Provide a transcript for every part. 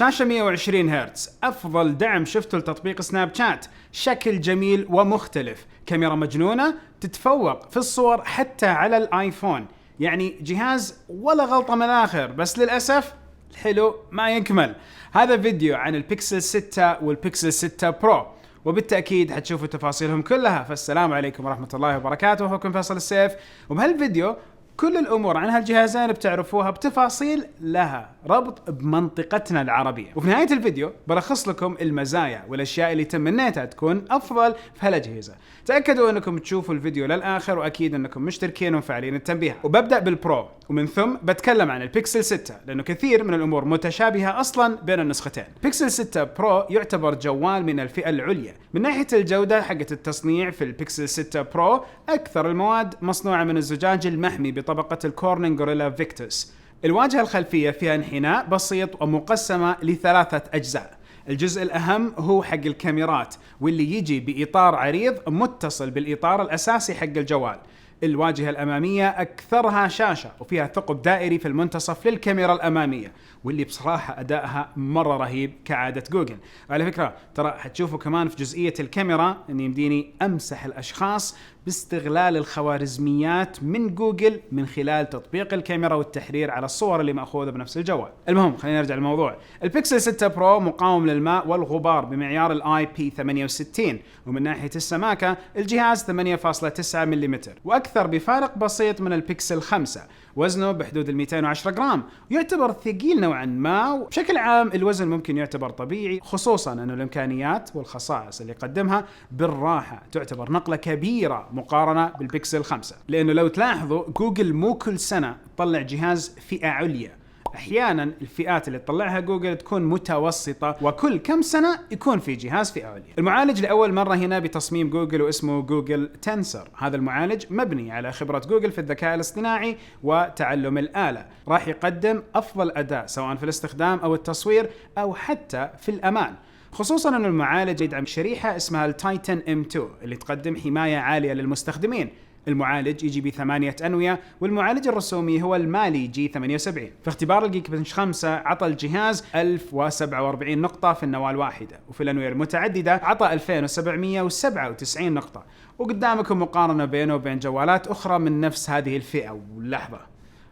شاشة 120 هرتز، أفضل دعم شفته لتطبيق سناب شات، شكل جميل ومختلف، كاميرا مجنونة تتفوق في الصور حتى على الآيفون. يعني جهاز ولا غلطة من الآخر، بس للأسف الحلو ما يكمل. هذا فيديو عن البيكسل 6 والبيكسل 6 برو، وبالتأكيد حتشوفوا تفاصيلهم كلها. فالسلام عليكم ورحمة الله وبركاته، أخوكم فيصل السيف. وبهالفيديو كل الأمور عن هالجهازين بتعرفوها بتفاصيل لها ربط بمنطقتنا العربية. وفي نهاية الفيديو بلخص لكم المزايا والأشياء اللي تمنيتها تكون أفضل في هالأجهزة. تأكدوا أنكم تشوفوا الفيديو للآخر، وأكيد أنكم مشتركين ومفعلين التنبيه. وببدأ بالبرو، ومن ثم بتكلم عن البيكسل 6 لأنه كثير من الأمور متشابهة أصلا بين النسختين. بيكسل 6 برو يعتبر جوال من الفئة العليا من ناحية الجودة حقة التصنيع. في البيكسل 6 برو أكثر المواد مصنوعة من الزجاج المحمي بطبقة الكورنينج غوريلا فيكتوس. الواجهة الخلفية فيها انحناء بسيط ومقسمة لثلاثة أجزاء. الجزء الأهم هو حق الكاميرات، واللي يجي بإطار عريض متصل بالإطار الأساسي حق الجوال. الواجهة الأمامية أكثرها شاشة وفيها ثقب دائري في المنتصف للكاميرا الأمامية، واللي بصراحة أدائها مرة رهيب كعادة جوجل. على فكرة ترى حتشوفوا كمان في جزئية الكاميرا أني يمديني أمسح الأشخاص باستغلال الخوارزميات من جوجل من خلال تطبيق الكاميرا والتحرير على الصور اللي مأخوذة بنفس الجوال. المهم خلينا نرجع للموضوع. البيكسل 6 برو مقاوم للماء والغبار بمعيار الاي بي 68، ومن ناحية السماكة الجهاز 8.9 ملم، وأكثر بفارق بسيط من البيكسل 5. وزنه بحدود 210 جرام، ويعتبر ثقيل نوعا ما. وبشكل عام الوزن ممكن يعتبر طبيعي، خصوصا أن الإمكانيات والخصائص اللي يقدمها بالراحة تعتبر نقلة كبيرة مقارنة بالبيكسل 5. لأنه لو تلاحظوا جوجل مو كل سنة تطلع جهاز فئة عليا، أحيانا الفئات اللي تطلعها جوجل تكون متوسطة، وكل كم سنة يكون في جهاز فئة عليا. المعالج لأول مرة هنا بتصميم جوجل واسمه جوجل تنسر. هذا المعالج مبني على خبرة جوجل في الذكاء الاصطناعي وتعلم الآلة، راح يقدم أفضل أداء سواء في الاستخدام أو التصوير أو حتى في الأمان. خصوصا أن المعالج يدعم شريحة اسمها التايتن M2 اللي تقدم حماية عالية للمستخدمين. المعالج يجي ب8 أنوية، والمعالج الرسومي هو المالي G78. في اختبار الجيكبنش 5 عطى الجهاز 1047 نقطة في النواة الواحدة، وفي الأنوية المتعددة عطى 2797 نقطة. وقدامكم مقارنة بينه وبين جوالات أخرى من نفس هذه الفئة، واللحظة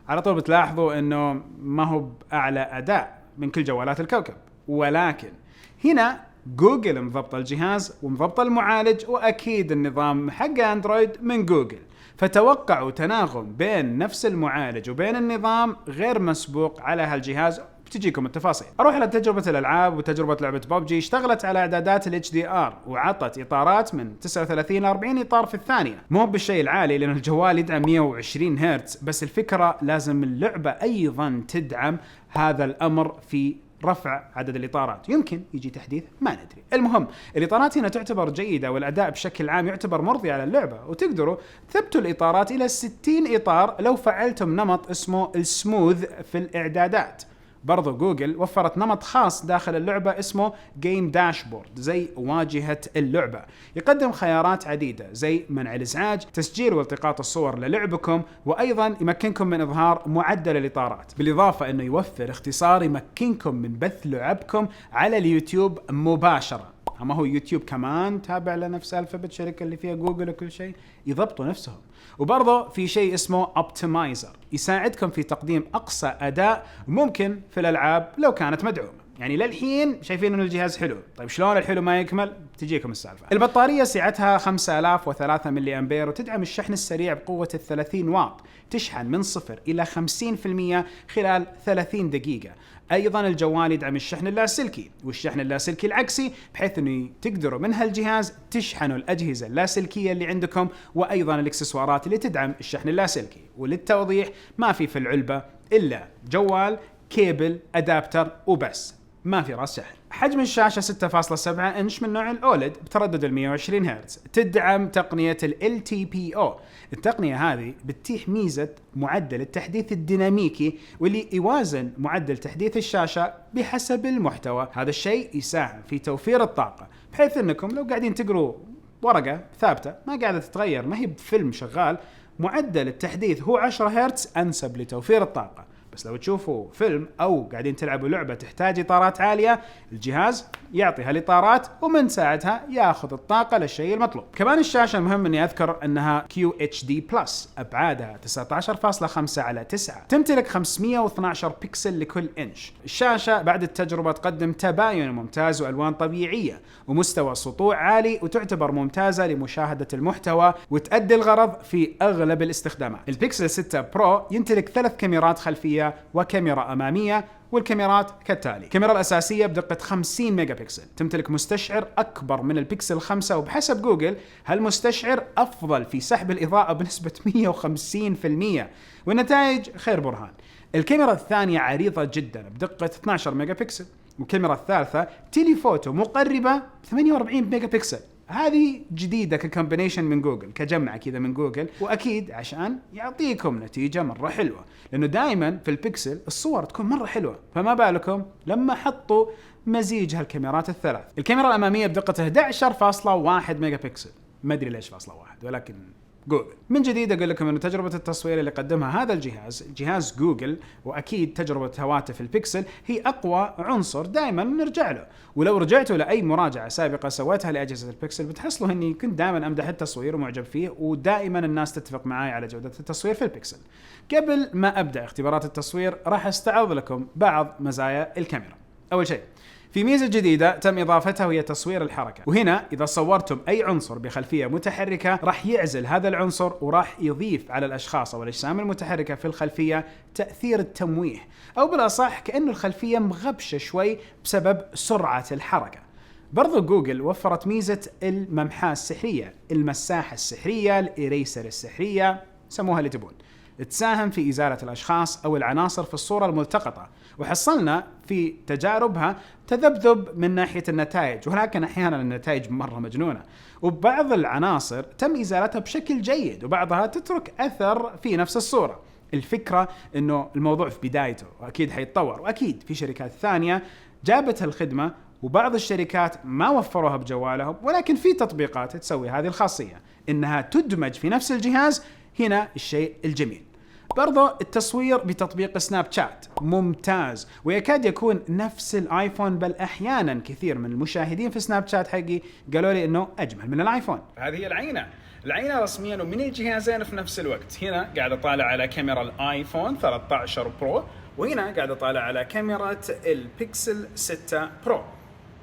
على طول بتلاحظوا أنه ما هو بأعلى أداء من كل جوالات الكوكب، ولكن هنا جوجل مضبط الجهاز ومضبط المعالج، وأكيد النظام حق أندرويد من جوجل. فتوقعوا تناغم بين نفس المعالج وبين النظام غير مسبوق على هالجهاز. بتجيكم التفاصيل. أروح على تجربة الألعاب، وتجربة لعبة ببجي اشتغلت على إعدادات ال HDR، وعطت إطارات من 39 ل 40 إطار في الثانية. مو بالشيء العالي لأن الجوال يدعم 120 هرتز، بس الفكرة لازم اللعبة أيضا تدعم هذا الأمر في رفع عدد الإطارات. يمكن يجي تحديث، ما ندري. المهم الإطارات هنا تعتبر جيدة، والأداء بشكل عام يعتبر مرضي على اللعبة. وتقدروا تثبتوا الإطارات إلى 60 إطار لو فعلتم نمط اسمه السموث في الإعدادات. برضو جوجل وفرت نمط خاص داخل اللعبة اسمه جيم داشبورد، زي واجهة اللعبة. يقدم خيارات عديدة زي منع الإزعاج، تسجيل والتقاط الصور للعبكم، وأيضا يمكنكم من إظهار معدل الإطارات. بالإضافة أنه يوفر اختصار يمكنكم من بث لعبكم على اليوتيوب مباشرة. ما هو يوتيوب كمان تابع لنفس الفابت، شركة اللي فيها جوجل وكل شيء، يضبطوا نفسهم. وبرضه في شيء اسمه اوبتمايزر يساعدكم في تقديم أقصى أداء ممكن في الألعاب لو كانت مدعومة. يعني للحين شايفين انه الجهاز حلو، طيب شلون الحلو ما يكمل؟ تجيكم السالفة. البطارية سعتها 5003 ملي أمبير، وتدعم الشحن السريع بقوة 30 واط، تشحن من 0 إلى 50% خلال 30 دقيقة. أيضا الجوال يدعم الشحن اللاسلكي والشحن اللاسلكي العكسي، بحيث أنه تقدروا من هالجهاز تشحنوا الأجهزة اللاسلكية اللي عندكم، وأيضا الإكسسوارات اللي تدعم الشحن اللاسلكي. وللتوضيح ما في العلبة إلا جوال، كيبل، أدابتر وبس، ما في راس شحن. حجم الشاشة 6.7 إنش من نوع الأولد بتردد 120 هرتز. تدعم تقنية LTPO. التقنية هذه بتتيح ميزة معدل التحديث الديناميكي، واللي يوازن معدل تحديث الشاشة بحسب المحتوى. هذا الشيء يساهم في توفير الطاقة، بحيث أنكم لو قاعدين تقروا ورقة ثابتة ما قاعدة تتغير، ما هي بفيلم شغال، معدل التحديث هو 10 هرتز أنسب لتوفير الطاقة. بس لو تشوفوا فيلم أو قاعدين تلعبوا لعبة تحتاج إطارات عالية، الجهاز يعطي هالإطارات ومن ساعتها ياخذ الطاقة للشيء المطلوب. كمان الشاشة مهم إني أذكر أنها QHD+، أبعادها 19.5 على 9، تمتلك 512 بكسل لكل إنش. الشاشة بعد التجربة تقدم تباين ممتاز وألوان طبيعية ومستوى سطوع عالي، وتعتبر ممتازة لمشاهدة المحتوى وتؤدي الغرض في أغلب الاستخدامات. البيكسل 6 برو يمتلك 3 كاميرات خلفية وكاميرا أمامية، والكاميرات كالتالي: الكاميرا الأساسية بدقة 50 ميجا بكسل، تمتلك مستشعر أكبر من البيكسل 5، وبحسب جوجل هالمستشعر أفضل في سحب الإضاءة بنسبة 150%، والنتائج خير برهان. الكاميرا الثانية عريضة جدا بدقة 12 ميجا بكسل، والكاميرا الثالثة تيليفوتو مقربة 48 ميجا بكسل. هذه جديدة ككومبينيشن من جوجل، كجمعة كذا من جوجل، وأكيد عشان يعطيكم نتيجة مرة حلوة، لأنه دائما في البيكسل الصور تكون مرة حلوة، فما بالكم لما حطوا مزيج هالكاميرات الثلاث. الكاميرا الأمامية بدقة 11.1 ميجا بكسل، ما أدري ليش فاصلة واحد، ولكن جوجل. من جديد أقول لكم أن تجربة التصوير اللي قدمها هذا جهاز جوجل، وأكيد تجربة هواتف البيكسل، هي أقوى عنصر دائما نرجع له. ولو رجعتوا لأي مراجعة سابقة سويتها لأجهزة البيكسل بتحصلوا أني كنت دائما أمدح التصوير ومعجب فيه، ودائما الناس تتفق معي على جودة التصوير في البيكسل. قبل ما أبدأ اختبارات التصوير راح استعرض لكم بعض مزايا الكاميرا. أول شيء، في ميزة جديدة تم إضافتها وهي تصوير الحركة، وهنا إذا صورتم أي عنصر بخلفية متحركة راح يعزل هذا العنصر وراح يضيف على الأشخاص أو الأجسام المتحركة في الخلفية تأثير التمويه، أو بالأصح كأنه الخلفية مغبشة شوي بسبب سرعة الحركة. برضو جوجل وفرت ميزة الممحاة السحرية، المساحة السحرية، الإريسر السحرية، سموها اللي تبون، تساهم في إزالة الأشخاص أو العناصر في الصورة الملتقطة، وحصلنا في تجاربها تذبذب من ناحية النتائج، ولكن أحيانا النتائج مرة مجنونة، وبعض العناصر تم إزالتها بشكل جيد وبعضها تترك أثر في نفس الصورة. الفكرة إنه الموضوع في بدايته وأكيد حيتطور، وأكيد في شركات ثانية جابت هالخدمة، وبعض الشركات ما وفروها بجوالهم، ولكن في تطبيقات تسوي هذه الخاصية إنها تدمج في نفس الجهاز. هنا الشيء الجميل. برضو التصوير بتطبيق سناب شات ممتاز، ويكاد يكون نفس الايفون، بل احيانا كثير من المشاهدين في سناب شات حقي قالوا لي انه اجمل من الايفون. هذه هي العينة رسميا ومن الجهازين في نفس الوقت. هنا قاعد اطالع على كاميرا الايفون 13 برو، وهنا قاعد اطالع على كاميرا البيكسل 6 برو.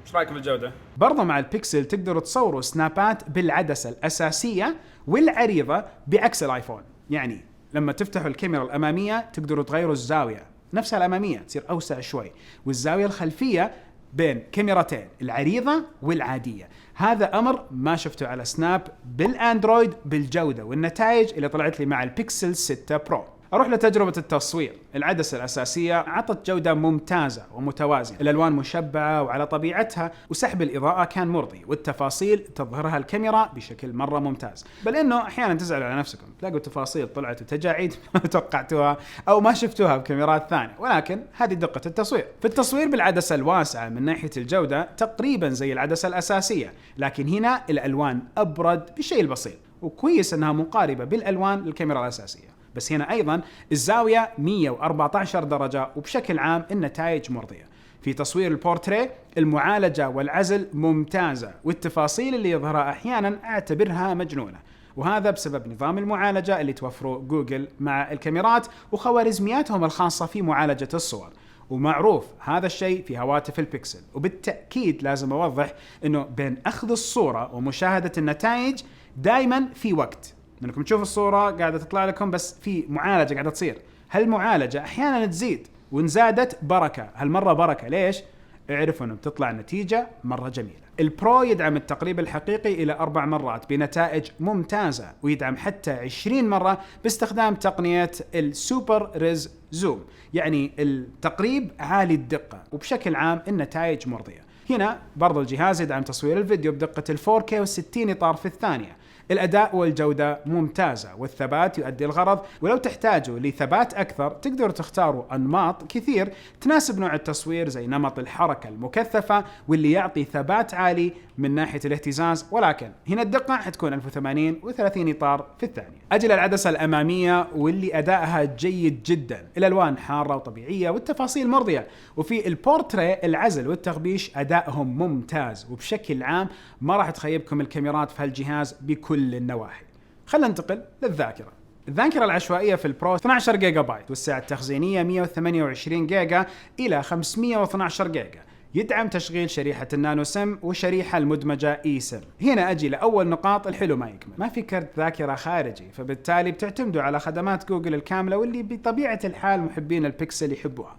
ايش رايكم بالجودة؟ برضو مع البيكسل تقدروا تصوروا سنابات بالعدسة الاساسية والعريضة بعكس الايفون، يعني لما تفتحوا الكاميرا الأمامية تقدروا تغيروا الزاوية، نفسها الأمامية تصير أوسع شوي، والزاوية الخلفية بين كاميرتين، العريضة والعادية. هذا أمر ما شفته على سناب بالأندرويد بالجودة والنتائج اللي طلعت لي مع البيكسل 6 برو. أروح لتجربة التصوير. العدسة الأساسية عطت جودة ممتازة ومتوازنة، الألوان مشبعة وعلى طبيعتها، وسحب الإضاءة كان مرضي، والتفاصيل تظهرها الكاميرا بشكل مرة ممتاز، بل إنه أحيانا تزعلوا على نفسكم تلاقوا التفاصيل طلعت وتجاعيد ما توقعتوها أو ما شفتوها بكاميرات ثانية، ولكن هذه دقة التصوير. في التصوير بالعدسة الواسعة من ناحية الجودة تقريبا زي العدسة الأساسية، لكن هنا الألوان أبرد بشيء البسيط، وكويس أنها مقاربة بالألوان للكاميرا الأساسية. بس هنا أيضا الزاوية 114 درجة، وبشكل عام النتائج مرضية. في تصوير البورتريه المعالجة والعزل ممتازة، والتفاصيل اللي يظهرها أحيانا أعتبرها مجنونة، وهذا بسبب نظام المعالجة اللي توفره جوجل مع الكاميرات وخوارزمياتهم الخاصة في معالجة الصور، ومعروف هذا الشيء في هواتف البيكسل. وبالتأكيد لازم أوضح أنه بين أخذ الصورة ومشاهدة النتائج دائما في وقت، انكم تشوفوا الصورة قاعدة تطلع لكم بس في معالجة قاعدة تصير. هالمعالجة احيانا تزيد، وان زادت بركة، هالمرة بركة. ليش؟ اعرفوا انه بتطلع نتيجة مرة جميلة. البرو يدعم التقريب الحقيقي الى 4 مرات بنتائج ممتازة، ويدعم حتى 20 مرة باستخدام تقنية السوبر ريز زوم، يعني التقريب عالي الدقة، وبشكل عام النتائج مرضية. هنا برضو الجهاز يدعم تصوير الفيديو بدقة ال 4K و60 إطار في الثانية. الأداء والجودة ممتازة والثبات يؤدي الغرض، ولو تحتاجوا لثبات أكثر تقدروا تختاروا أنماط كثير تناسب نوع التصوير زي نمط الحركة المكثفة واللي يعطي ثبات عالي من ناحية الاهتزاز، ولكن هنا الدقة حتكون 1080 و30 إطار في الثانية. أجل العدسة الأمامية واللي أدائها جيد جدا، الألوان حارة وطبيعية والتفاصيل مرضية، وفي البورتري العزل والتغبيش أدائهم ممتاز، وبشكل عام ما راح تخيبكم الكاميرات في هالجهاز بكل النواحي. خلينا ننتقل للذاكرة. الذاكرة العشوائية في البرو 12 جيجا بايت، والسعة التخزينية 128 جيجا إلى 512 جيجا. يدعم تشغيل شريحة النانو سم وشريحة المدمجة اي سم. هنا اجي لأول نقاط الحلو ما يكمل، ما في كرت ذاكرة خارجي، فبالتالي بتعتمدوا على خدمات جوجل الكاملة واللي بطبيعة الحال محبين البيكسل يحبوها.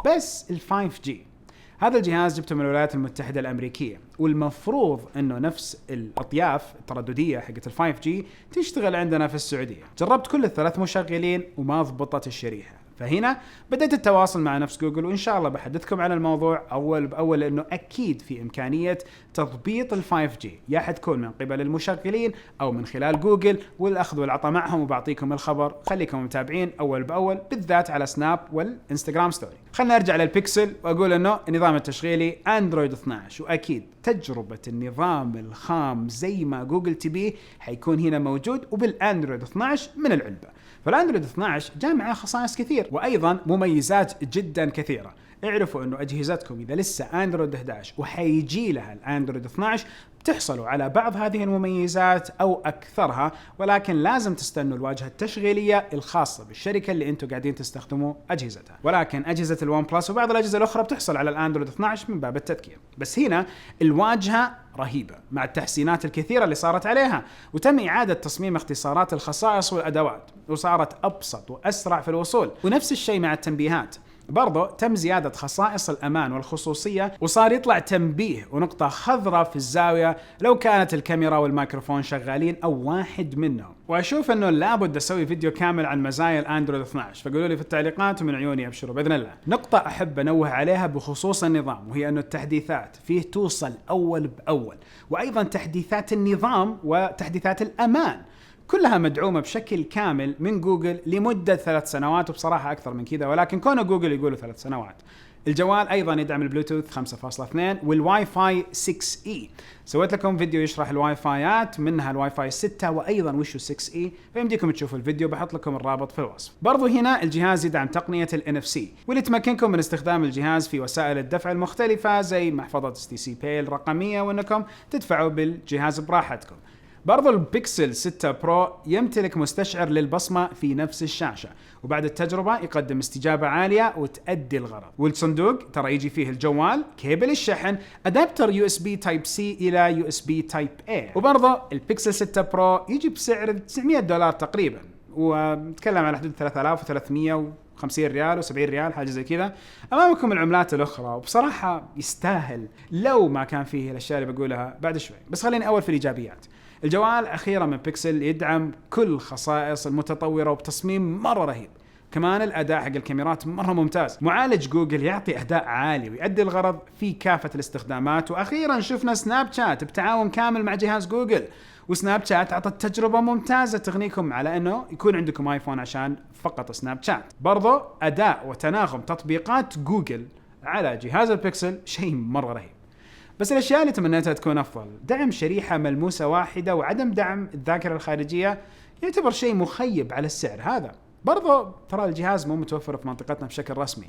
بس ال 5G هذا الجهاز جبته من الولايات المتحدة الأمريكية، والمفروض انه نفس الاطياف الترددية حقت ال 5G تشتغل عندنا في السعودية. جربت كل الثلاث مشغلين وما ضبطت الشريحة، فهنا بدأت التواصل مع نفس جوجل، وإن شاء الله بحدثكم عن الموضوع أول بأول، لأنه أكيد في إمكانية تضبيط ال 5G، يا حتكون من قبل المشغلين أو من خلال جوجل، والأخذ والعطاء معهم، وبعطيكم الخبر. خليكم متابعين أول بأول، بالذات على سناب والإنستغرام ستوري. خلنا نرجع للبيكسل وأقول إنه النظام التشغيلي أندرويد 12، وأكيد تجربة النظام الخام زي ما جوجل تبيه حيكون هنا موجود، وبالأندرويد 12 من العلبة. فالأندرويد 12 جاء معاه خصائص كثير وأيضا مميزات جدا كثيرة. اعرفوا انه اجهزتكم اذا لسه اندرويد 11 وحيجي لها الاندرويد 12 بتحصلوا على بعض هذه المميزات او اكثرها، ولكن لازم تستنوا الواجهه التشغيليه الخاصه بالشركه اللي انتم قاعدين تستخدموا اجهزتها. ولكن اجهزه الون بلس وبعض الاجهزه الاخرى بتحصل على الاندرويد 12 من باب التذكير. بس هنا الواجهه رهيبه مع التحسينات الكثيره اللي صارت عليها، وتم اعاده تصميم اختصارات الخصائص والادوات، وصارت ابسط واسرع في الوصول. ونفس الشيء مع التنبيهات، برضو تم زيادة خصائص الأمان والخصوصية، وصار يطلع تنبيه ونقطة خضراء في الزاوية لو كانت الكاميرا والميكروفون شغالين أو واحد منهم. وأشوف أنه لابد أسوي فيديو كامل عن مزايا الأندرويد 12، فقولوا لي في التعليقات ومن عيوني أبشروا بإذن الله. نقطة أحب أنوه عليها بخصوص النظام، وهي أنه التحديثات فيه توصل أول بأول، وأيضا تحديثات النظام وتحديثات الأمان كلها مدعومة بشكل كامل من جوجل لمدة 3 سنوات، وبصراحة أكثر من كذا، ولكن كونه جوجل يقولوا 3 سنوات. الجوال أيضا يدعم البلوتوث 5.2 والواي فاي 6E. سويت لكم فيديو يشرح الواي فايات، منها الواي فاي 6 وأيضا وشو 6E، فيمديكم تشوفوا الفيديو، بحط لكم الرابط في الوصف. برضو هنا الجهاز يدعم تقنية ال NFC، واللي تمكنكم من استخدام الجهاز في وسائل الدفع المختلفة زي محفظة STC Pay الرقمية، وأنكم تدفعوا بالجهاز براحتكم. برضو البيكسل 6 برو يمتلك مستشعر للبصمة في نفس الشاشة، وبعد التجربة يقدم استجابة عالية وتأدي الغرض. والصندوق ترى يجي فيه الجوال، كيبل الشحن، أدابتر USB Type C إلى USB Type A. وبرضو البيكسل 6 برو يجي بسعر $900 تقريبا، ونتكلم على حدود 3350 ريال و70 ريال حاجة زي كذا. أمامكم العملات الأخرى، وبصراحة يستاهل لو ما كان فيه الأشياء اللي بقولها بعد شوي. بس خليني أول في الإيجابيات. الجوال أخيرا من بيكسل يدعم كل خصائص المتطورة وبتصميم مرة رهيب. كمان الأداء حق الكاميرات مرة ممتاز. معالج جوجل يعطي أداء عالي ويؤدي الغرض في كافة الاستخدامات. وأخيرا شفنا سناب شات بتعاون كامل مع جهاز جوجل، وسناب شات عطت تجربة ممتازة تغنيكم على أنه يكون عندكم آيفون عشان فقط سناب شات. برضو أداء وتناغم تطبيقات جوجل على جهاز البيكسل شيء مرة رهيب. بس الأشياء اللي تمنيتها تكون أفضل، دعم شريحة ملموسة واحدة وعدم دعم الذاكرة الخارجية يعتبر شيء مخيب على السعر هذا. برضو ترى الجهاز مو متوفر في منطقتنا بشكل رسمي،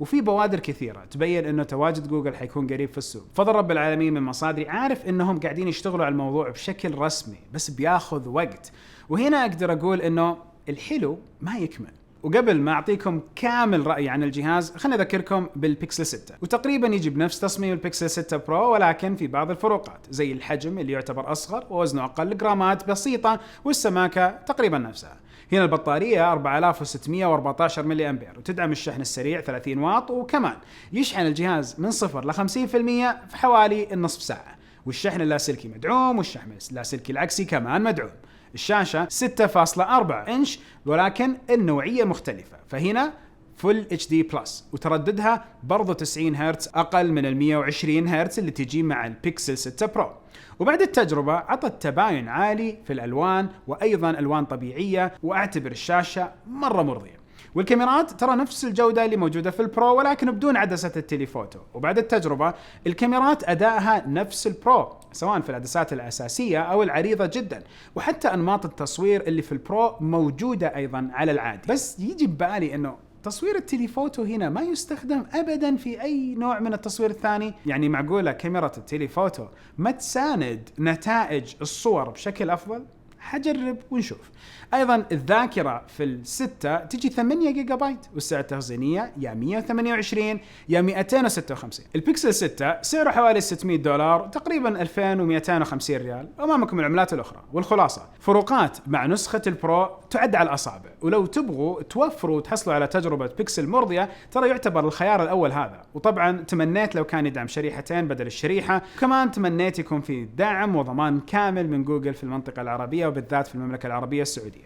وفي بوادر كثيرة تبين انه تواجد جوجل حيكون قريب في السوق. فضل رب العالمين من مصادري عارف انهم قاعدين يشتغلوا على الموضوع بشكل رسمي، بس بياخذ وقت. وهنا اقدر اقول انه الحلو ما يكمل. وقبل ما أعطيكم كامل رأيي عن الجهاز، خليني أذكركم بالبيكسل 6، وتقريبا يجي بنفس تصميم البيكسل 6 برو، ولكن في بعض الفروقات زي الحجم اللي يعتبر أصغر ووزنه أقل، جرامات بسيطة، والسماكة تقريبا نفسها. هنا البطارية 4614 ملي أمبير، وتدعم الشحن السريع 30 واط، وكمان يشحن الجهاز من 0 ل 50% في حوالي النصف ساعة. والشحن اللاسلكي مدعوم، والشحن اللاسلكي العكسي كمان مدعوم. الشاشة 6.4 إنش، ولكن النوعية مختلفة. فهنا فل اتش دي بلس، وترددها برضو 90 هرتز اقل من ال 120 هرتز اللي تجي مع البيكسل 6 برو. وبعد التجربة عطت تباين عالي في الألوان وأيضا ألوان طبيعية، وأعتبر الشاشة مرة مرضية. والكاميرات ترى نفس الجودة اللي موجودة في البرو ولكن بدون عدسة التليفوتو. وبعد التجربة الكاميرات أدائها نفس البرو سواء في العدسات الأساسية أو العريضة جدا، وحتى أنماط التصوير اللي في البرو موجودة أيضا على العادي. بس يجي ببالي أنه تصوير التليفوتو هنا ما يستخدم أبدا في أي نوع من التصوير الثاني. يعني معقولة كاميرا التليفوتو ما تساند نتائج الصور بشكل أفضل؟ حجرب ونشوف. ايضا الذاكره في الستة تجي 8 جيجا بايت، والسعه التخزينيه يا 128 يا 256. البيكسل 6 سعره حوالي $600 تقريبا 2250 ريال، امامكم العملات الاخرى. والخلاصه فروقات مع نسخه البرو تعد على الاصابع، ولو تبغوا توفروا وتحصلوا على تجربه بيكسل مرضيه ترى يعتبر الخيار الاول هذا. وطبعا تمنيت لو كان يدعم شريحتين بدل الشريحه، وكمان تمنيت يكون في دعم وضمان كامل من جوجل في المنطقه العربيه وبالذات في المملكه العربيه السعوديه.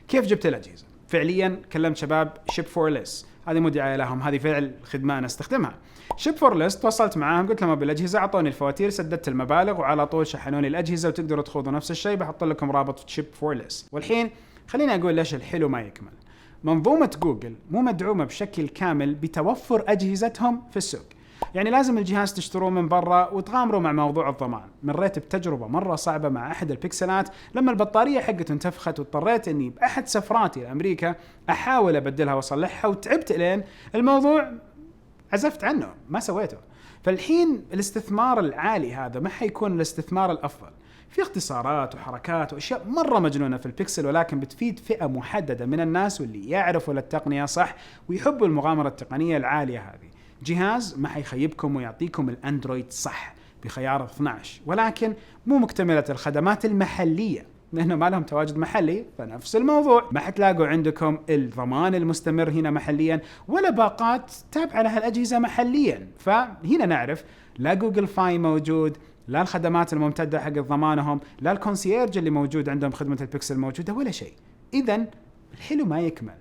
كيف جبت الأجهزة؟ فعليا كلمت شباب شيب فور ليس، هذه مو دعاية لهم، هذه فعل خدمة أنا استخدمها. شيب فور ليس تواصلت معاهم، قلت لهم بالأجهزة، أعطوني الفواتير، سددت المبالغ وعلى طول شحنوني الأجهزة، وتقدروا تخوضوا نفس الشيء، بحط لكم رابط شيب فور ليس. والحين خليني أقول ليش الحلو ما يكمل. منظومة جوجل مو مدعومة بشكل كامل بتوفر أجهزتهم في السوق، يعني لازم الجهاز تشتروه من برا وتغامروا مع موضوع الضمان. مريت بتجربة مرة صعبة مع أحد البكسلات لما البطارية حقته انتفخت، واضطريت أني بأحد سفراتي لأمريكا أحاول أبدلها وأصلحها، وتعبت لين الموضوع عزفت عنه ما سويته. فالحين الاستثمار العالي هذا ما حيكون الاستثمار الأفضل. في اختصارات وحركات وأشياء مرة مجنونة في البكسل، ولكن بتفيد فئة محددة من الناس واللي يعرفوا التقنية صح ويحبوا المغامرة التقنية العالية هذه. جهاز ما حيخيبكم ويعطيكم الأندرويد صح بخيار 12، ولكن مو مكتملة الخدمات المحلية لأنه ما لهم تواجد محلي. فنفس الموضوع، ما حتلاقوا عندكم الضمان المستمر هنا محليا ولا باقات تابعة لها الأجهزة محليا. فهنا نعرف لا جوجل فاي موجود، لا الخدمات الممتدة حق ضمانهم، لا الكونسيرج اللي موجود عندهم خدمة البكسل موجودة، ولا شيء. إذن الحلو ما يكمل.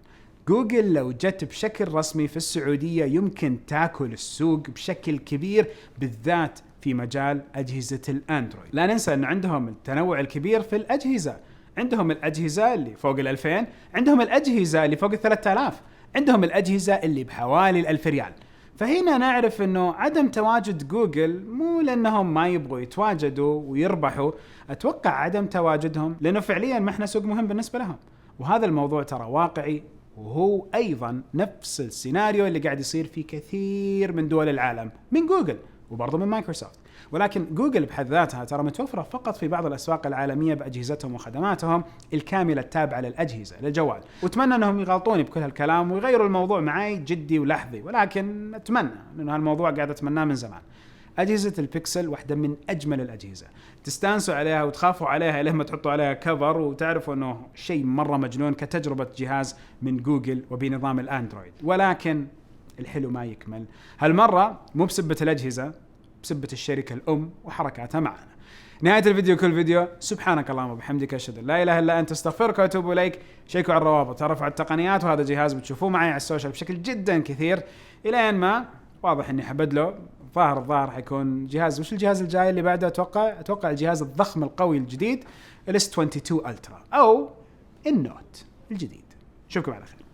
جوجل لو جت بشكل رسمي في السعودية يمكن تاكل السوق بشكل كبير، بالذات في مجال أجهزة الأندرويد. لا ننسى أن عندهم التنوع الكبير في الأجهزة، عندهم الأجهزة اللي فوق 2000، عندهم الأجهزة اللي فوق 3000، عندهم الأجهزة اللي بحوالي 1000 ريال. فهنا نعرف أنه عدم تواجد جوجل مو لأنهم ما يبغوا يتواجدوا ويربحوا، أتوقع عدم تواجدهم لأنه فعليا ما احنا سوق مهم بالنسبة لهم. وهذا الموضوع ترى واقعي، وهو أيضا نفس السيناريو اللي قاعد يصير في كثير من دول العالم من جوجل وبرضه من مايكروسوفت. ولكن جوجل بحد ذاتها ترى متوفرة فقط في بعض الأسواق العالمية بأجهزتهم وخدماتهم الكاملة التابعة للأجهزة للجوال. وأتمنى أنهم يغلطوني بكل هالكلام ويغيروا الموضوع معي جدي ولحظي، ولكن أتمنى لأنه هالموضوع قاعد أتمناه من زمان. أجهزة البيكسل واحدة من أجمل الأجهزة، تستانسوا عليها وتخافوا عليها لما تحطوا عليها كفر وتعرفوا أنه شيء مرة مجنون كتجربة جهاز من جوجل وبنظام الأندرويد. ولكن الحلو ما يكمل، هالمرة مو بسبة الأجهزة، بسبة الشركة الأم وحركاتها معنا. نهاية الفيديو كل فيديو، سبحانك اللهم وبحمدك أشهد أن لا إله إلا أنت أستغفرك وأتوب إليك. شيكوا على الروابط، تعرفوا على التقنيات، وهذا جهاز بتشوفوه معي على السوشيال بشكل جدا كثير إلى أن ما واضح إني حبدله. الظاهر حيكون جهاز، وش الجهاز الجاي اللي بعده؟ أتوقع الجهاز الضخم القوي الجديد S22 Ultra أو النوت الجديد. شوفكم على خير.